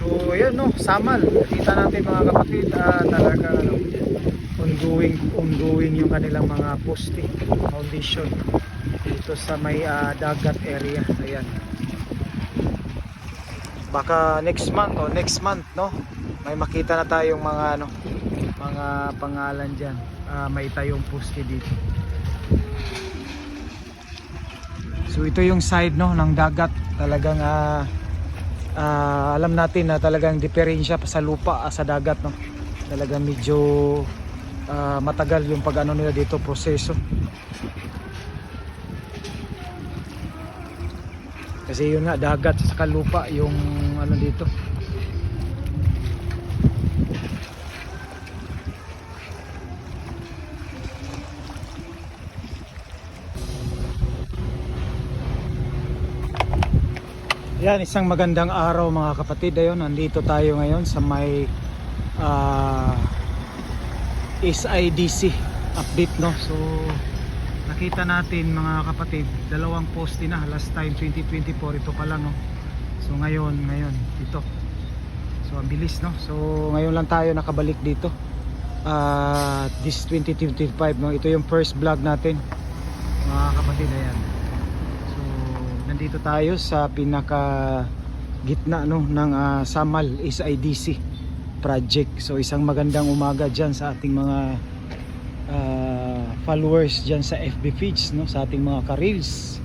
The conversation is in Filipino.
So ayan no, Samal. Kita natin mga kapatid, talaga ano, ongoing yung kanilang mga poste, foundation dito sa may dagat area. Ayan. Baka next month no, may makita na tayong mga ano, mga pangalan diyan. May tayong poste dito. So ito yung side no ng dagat, talagang alam natin na talagang diferensya pa sa lupa sa dagat no. Talagang medyo matagal yung pag-ano nila dito, proseso. Kasi yun nga, dagat sa lupa yung ano dito. Yan, isang magandang araw mga kapatid. Ayun, nandito tayo ngayon sa may SIDC update no. So nakita natin mga kapatid, dalawang poste na last time 2024, ito pa lang no. So ngayon ito. So ang bilis no. So ngayon lang tayo nakabalik dito. This 2025 no. Ito yung first vlog natin mga kapatid. Ayan. So nandito tayo sa pinaka gitna no ng Samal SIDC project. So isang magandang umaga dyan sa ating mga followers dyan sa FB feeds no, sa ating mga ka-reels.